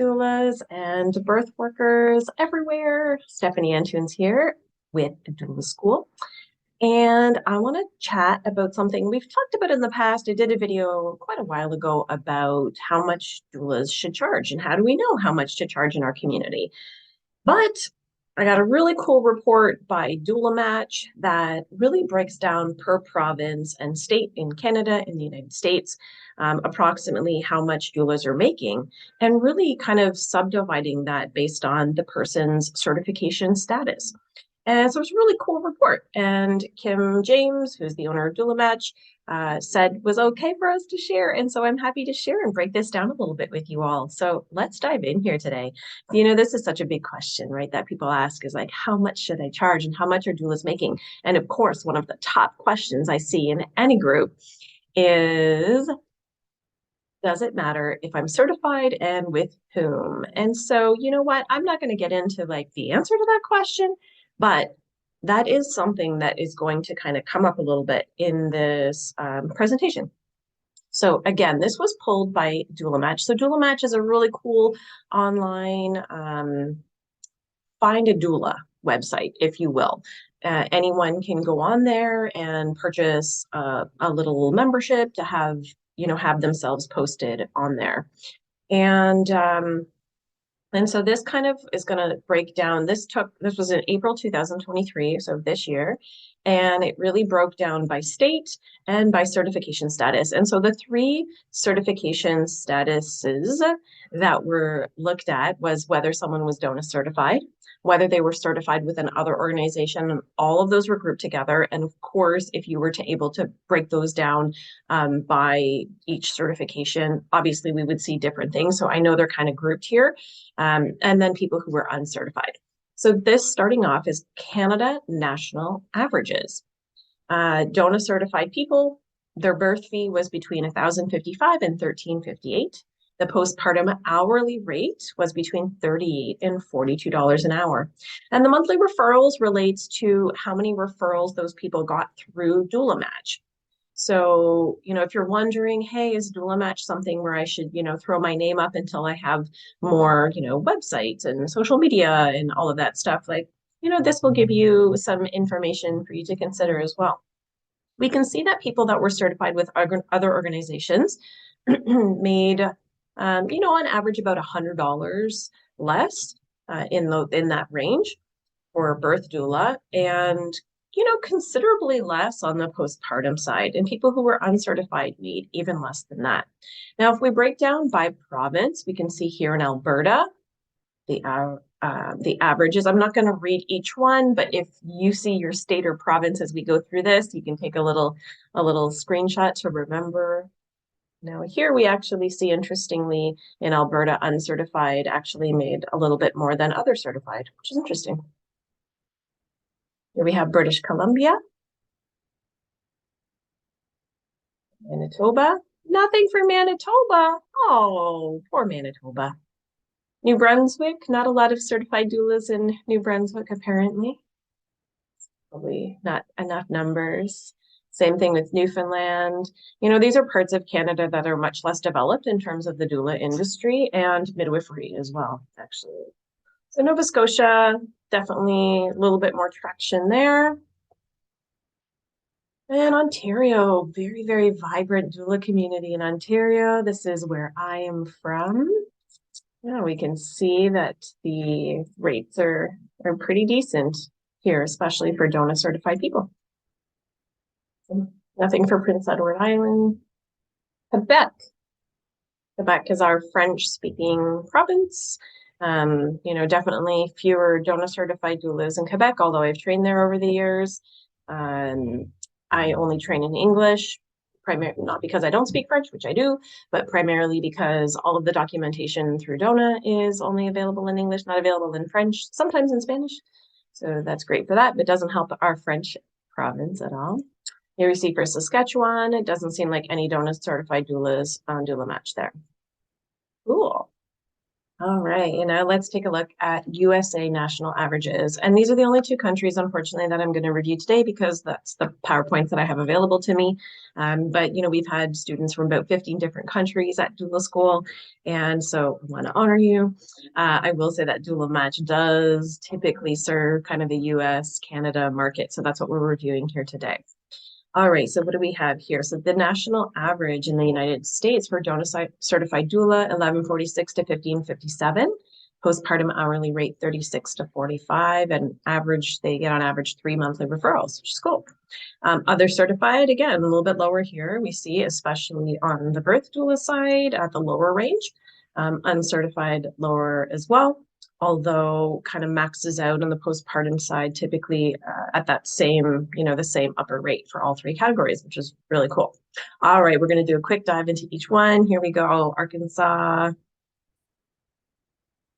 doulas and birth workers everywhere. Stephanie Antunes here with Doula School. And I want to chat about something we've talked about in the past. I did a video quite a while ago about how much doulas should charge and how do we know how much to charge in our community. But I got a really cool report by Doula Match that really breaks down per province and state in Canada, in the United States, approximately how much doulas are making, and really kind of subdividing that based on the person's certification status. And so it's a really cool report. And Kim James, who's the owner of Doula Match, said was okay for us to share. And so I'm happy to share and break this down a little bit with you all. So let's dive in here today. You know, this is such a big question, right? That people ask is like, how much should I charge and how much are doulas making? And of course, one of the top questions I see in any group is, does it matter if I'm certified and with whom? And so, you know what? I'm not going to get into like the answer to that question, but that is something that is going to kind of come up a little bit in this presentation. So again, this was pulled by Doula Match. So Doula Match is a really cool online find a doula website, if you will. Anyone can go on there and purchase a little membership to have themselves posted on there. And so this kind of is going to break down. This was in April 2023, so this year, and it really broke down by state and by certification status. And so the three certification statuses that were looked at was whether someone was DONA certified, whether they were certified with another organization. All of those were grouped together. And of course, if you were to able to break those down by each certification, obviously we would see different things. So I know they're kind of grouped here. And then people who were uncertified. So this starting off is Canada national averages. DONA certified people, their birth fee was between $1,055 and $1,358. The postpartum hourly rate was between $38 and $42 an hour. And the monthly referrals relates to how many referrals those people got through Doula Match. So, if you're wondering, hey, is Doula Match something where I should, throw my name up until I have more, websites and social media and all of that stuff, like, this will give you some information for you to consider as well. We can see that people that were certified with other organizations made on average about $100 less in that range for a birth doula, and considerably less on the postpartum side. And people who were uncertified made even less than that. Now, if we break down by province, we can see here in Alberta, the averages. I'm not going to read each one, but if you see your state or province as we go through this, you can take a little screenshot to remember. Now here we actually see, interestingly, in Alberta, uncertified actually made a little bit more than other certified, which is interesting. Here we have British Columbia, Manitoba. Nothing for Manitoba. Oh, poor Manitoba. New Brunswick, not a lot of certified doulas in New Brunswick, apparently. Probably not enough numbers. Same thing with Newfoundland. These are parts of Canada that are much less developed in terms of the doula industry and midwifery as well, actually. So Nova Scotia, definitely a little bit more traction there. And Ontario, very, very vibrant doula community in Ontario. This is where I am from. Yeah, we can see that the rates are pretty decent here, especially for DONA certified people. Nothing for Prince Edward Island. Quebec. Quebec is our French-speaking province. Definitely fewer DONA certified doulas in Quebec, although I've trained there over the years. I only train in English, primarily not because I don't speak French, which I do, but primarily because all of the documentation through DONA is only available in English, not available in French, sometimes in Spanish. So that's great for that, but doesn't help our French province at all. Here we see for Saskatchewan, it doesn't seem like any DONA certified doulas on Doula Match there. Cool. All right, and now let's take a look at USA national averages. And these are the only two countries, unfortunately, that I'm going to review today because that's the PowerPoints that I have available to me. But, we've had students from about 15 different countries at Doula School, and so I want to honor you. I will say that Doula Match does typically serve kind of the US, Canada market, so that's what we're reviewing here today. All right, so what do we have here? So the national average in the United States for DONA certified doula, 1146 to 1557. Postpartum hourly rate, 36 to 45, and average, they get on average 3 monthly referrals, which is cool. Other certified, again, a little bit lower here. We see, especially on the birth doula side, at the lower range. Uncertified lower as well, although kind of maxes out on the postpartum side, typically at that same, the same upper rate for all three categories, which is really cool. All right, we're going to do a quick dive into each one. Here we go, Arkansas.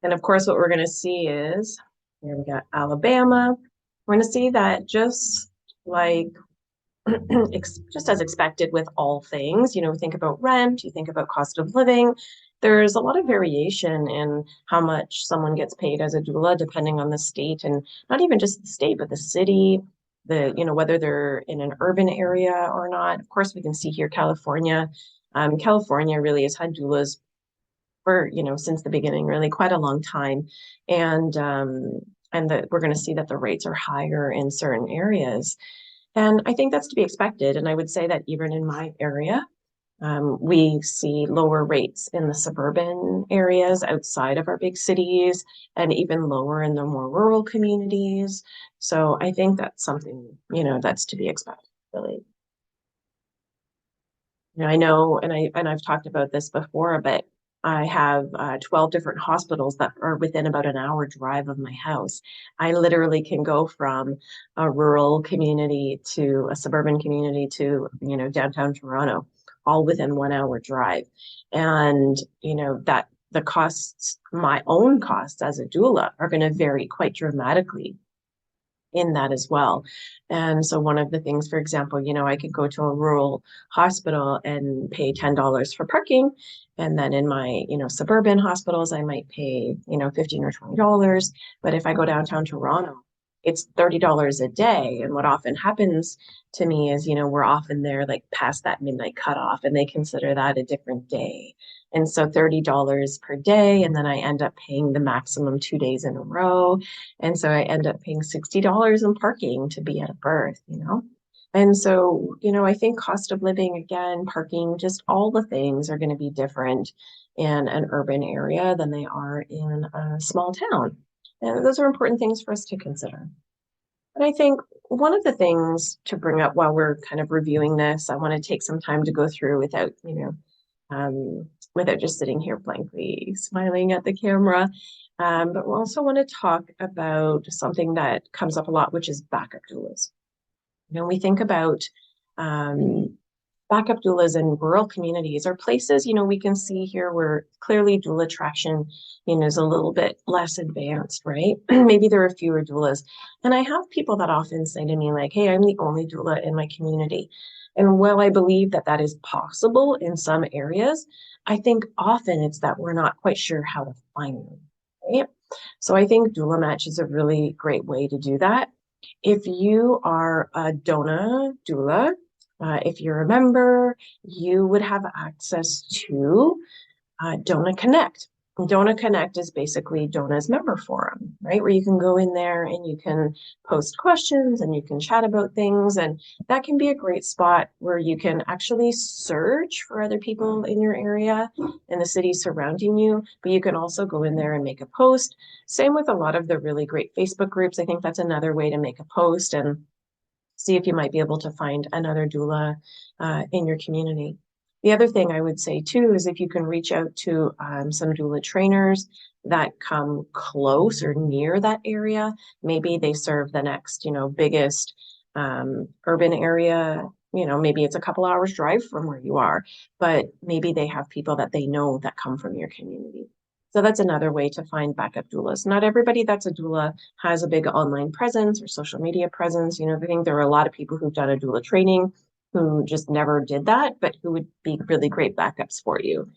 And of course, what we're going to see is, here we got Alabama. We're going to see that just like just as expected with all things, think about rent, you think about cost of living. There's a lot of variation in how much someone gets paid as a doula, depending on the state, and not even just the state, but the city, whether they're in an urban area or not. Of course, we can see here California. California really has had doulas for, since the beginning, really quite a long time. And that we're going to see that the rates are higher in certain areas. And I think that's to be expected. And I would say that even in my area, we see lower rates in the suburban areas outside of our big cities and even lower in the more rural communities. So I think that's something, that's to be expected, really. I know, and I've talked about this before, but I have 12 different hospitals that are within about an hour drive of my house. I literally can go from a rural community to a suburban community to, downtown Toronto, all within 1 hour drive. And, that the costs, my own costs as a doula are going to vary quite dramatically in that as well. And so one of the things, for example, I could go to a rural hospital and pay $10 for parking. And then in my, suburban hospitals, I might pay, $15 or $20. But if I go downtown Toronto, it's $30 a day. And what often happens to me is, we're often there like past that midnight cutoff, and they consider that a different day. And so $30 per day, and then I end up paying the maximum 2 days in a row. And so I end up paying $60 in parking to be at a birth, And so, I think cost of living, again, parking, just all the things are going to be different in an urban area than they are in a small town. And those are important things for us to consider. But I think one of the things to bring up while we're kind of reviewing this, I want to take some time to go through without just sitting here blankly smiling at the camera. But we also want to talk about something that comes up a lot, which is backup doulas. We think about backup doulas in rural communities or places, we can see here where clearly doula traction, is a little bit less advanced, right? Maybe there are fewer doulas. And I have people that often say to me like, hey, I'm the only doula in my community. And while I believe that that is possible in some areas, I think often it's that we're not quite sure how to find them, right? So I think Doula Match is a really great way to do that. If you are a DONA doula, if you're a member, you would have access to DONA Connect. DONA Connect is basically DONA's member forum, right? Where you can go in there and you can post questions and you can chat about things. And that can be a great spot where you can actually search for other people in your area, in the city surrounding you, but you can also go in there and make a post. Same with a lot of the really great Facebook groups. I think that's another way to make a post and see if you might be able to find another doula in your community. The other thing I would say too is if you can reach out to some doula trainers that come close or near that area, maybe they serve the next, biggest urban area, maybe it's a couple hours drive from where you are, but maybe they have people that they know that come from your community. So that's another way to find backup doulas. Not everybody that's a doula has a big online presence or social media presence. I think there are a lot of people who've done a doula training who just never did that, but who would be really great backups for you.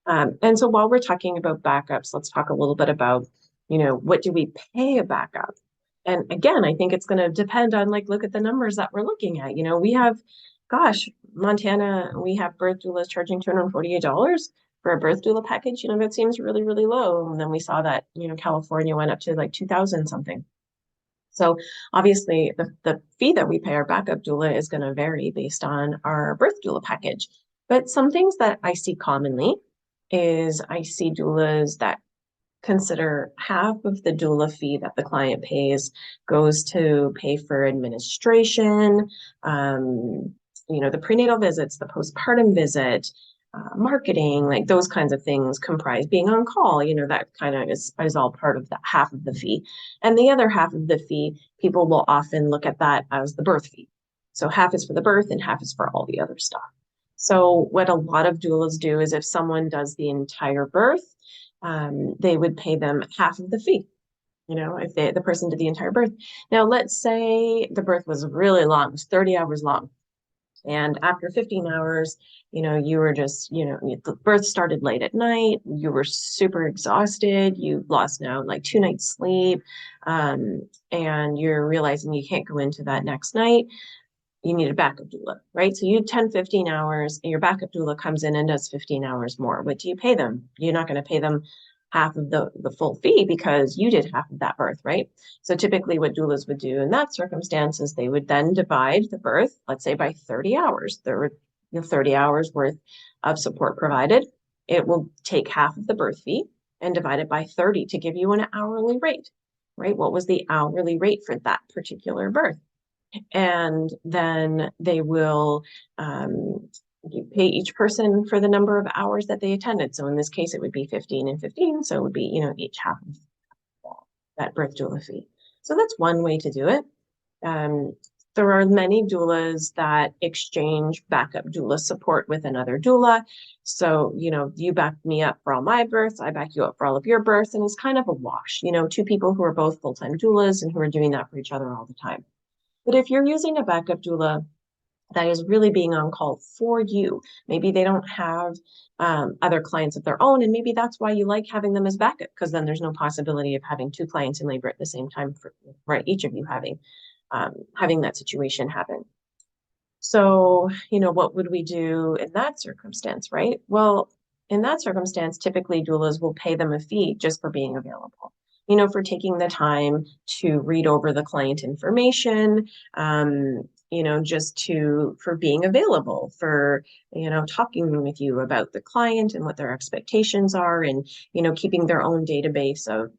And so while we're talking about backups, let's talk a little bit about, what do we pay a backup? And again, I think it's going to depend on like, look at the numbers that we're looking at. We have, gosh, Montana, we have birth doulas charging $248 for a birth doula package. That seems really, really low. And then we saw that, California went up to like 2000 something. So obviously the fee that we pay our backup doula is going to vary based on our birth doula package. But some things that I see commonly is I see doulas that consider half of the doula fee that the client pays goes to pay for administration, the prenatal visits, the postpartum visit, marketing, like those kinds of things comprise being on call, that kind of is all part of that half of the fee. And the other half of the fee, people will often look at that as the birth fee. So half is for the birth and half is for all the other stuff. So what a lot of doulas do is if someone does the entire birth, they would pay them half of the fee, if the person did the entire birth. Now, let's say the birth was really long, it was 30 hours long. And after 15 hours, you were just, the birth started late at night. You were super exhausted. You lost now like 2 nights sleep. And you're realizing you can't go into that next night. You need a backup doula, right? So you 10, 15 hours and your backup doula comes in and does 15 hours more. What do you pay them? You're not going to pay them half of the full fee because you did half of that birth, right? So typically what doulas would do in that circumstance is they would then divide the birth, let's say by 30 hours. There were 30 hours worth of support provided. It will take half of the birth fee and divide it by 30 to give you an hourly rate, right? What was the hourly rate for that particular birth? And then they will pay each person for the number of hours that they attended. So in this case, it would be 15 and 15. So it would be, each half of that birth doula fee. So that's one way to do it. There are many doulas that exchange backup doula support with another doula. So, you back me up for all my births, I back you up for all of your births, and it's kind of a wash, two people who are both full-time doulas and who are doing that for each other all the time. But if you're using a backup doula that is really being on call for you, maybe they don't have other clients of their own, and maybe that's why you like having them as backup, because then there's no possibility of having two clients in labor at the same time, right? Each of you having that situation happen. So, what would we do in that circumstance, right? Well, in that circumstance, typically doulas will pay them a fee just for being available, for taking the time to read over the client information, just for being available, for, talking with you about the client and what their expectations are, and, keeping their own database of,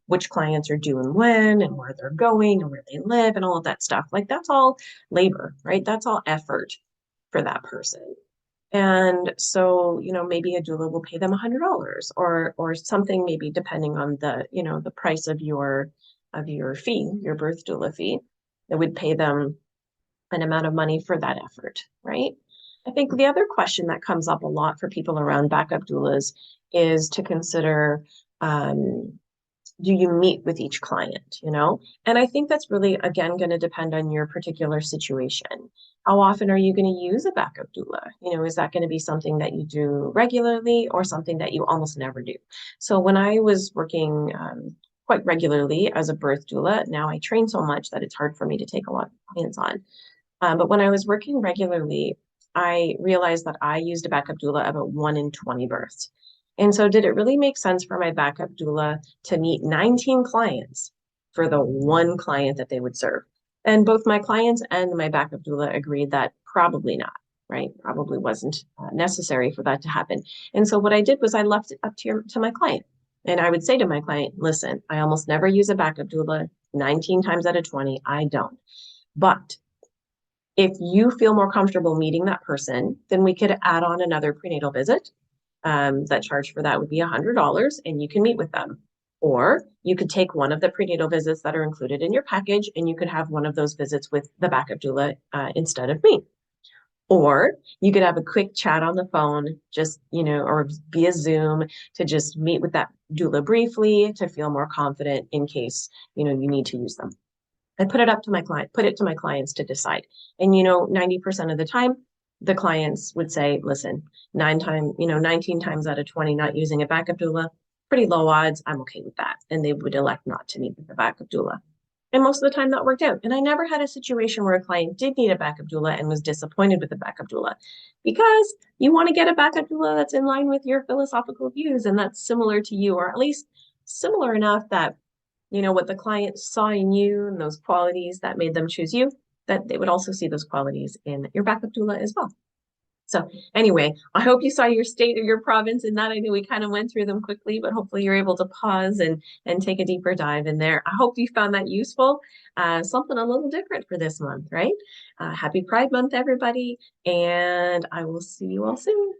which clients are doing when and where they're going and where they live and all of that stuff. Like that's all labor, right? That's all effort for that person. And so, maybe a doula will pay them $100 or something, maybe depending on the price of your fee, your birth doula fee, that would pay them an amount of money for that effort, right? I think the other question that comes up a lot for people around backup doulas is to consider, do you meet with each client, And I think that's really, again, going to depend on your particular situation. How often are you going to use a backup doula? Is that going to be something that you do regularly or something that you almost never do? So when I was working quite regularly as a birth doula, now I train so much that it's hard for me to take a lot of clients on. But when I was working regularly, I realized that I used a backup doula about 1 in 20 births. And so did it really make sense for my backup doula to meet 19 clients for the one client that they would serve? And both my clients and my backup doula agreed that probably not, right? Probably wasn't necessary for that to happen. And so what I did was I left it up to my client. And I would say to my client, listen, I almost never use a backup doula. 19 times out of 20, I don't. But if you feel more comfortable meeting that person, then we could add on another prenatal visit. That charge for that would be $100 and you can meet with them. Or you could take one of the prenatal visits that are included in your package and you could have one of those visits with the backup doula instead of me. Or you could have a quick chat on the phone, just, or via Zoom to just meet with that doula briefly to feel more confident in case, you need to use them. I put it to my clients to decide. And 90% of the time, the clients would say, listen, 19 times out of 20 not using a backup doula, pretty low odds, I'm okay with that. And they would elect not to meet with the backup doula. And most of the time that worked out. And I never had a situation where a client did need a backup doula and was disappointed with the backup doula, because you want to get a backup doula that's in line with your philosophical views and that's similar to you, or at least similar enough that, what the client saw in you and those qualities that made them choose you, that they would also see those qualities in your backup doula as well. So anyway, I hope you saw your state or your province in that. I know we kind of went through them quickly, but hopefully you're able to pause and take a deeper dive in there. I hope you found that useful. Something a little different for this month, right? Happy Pride Month, everybody, and I will see you all soon.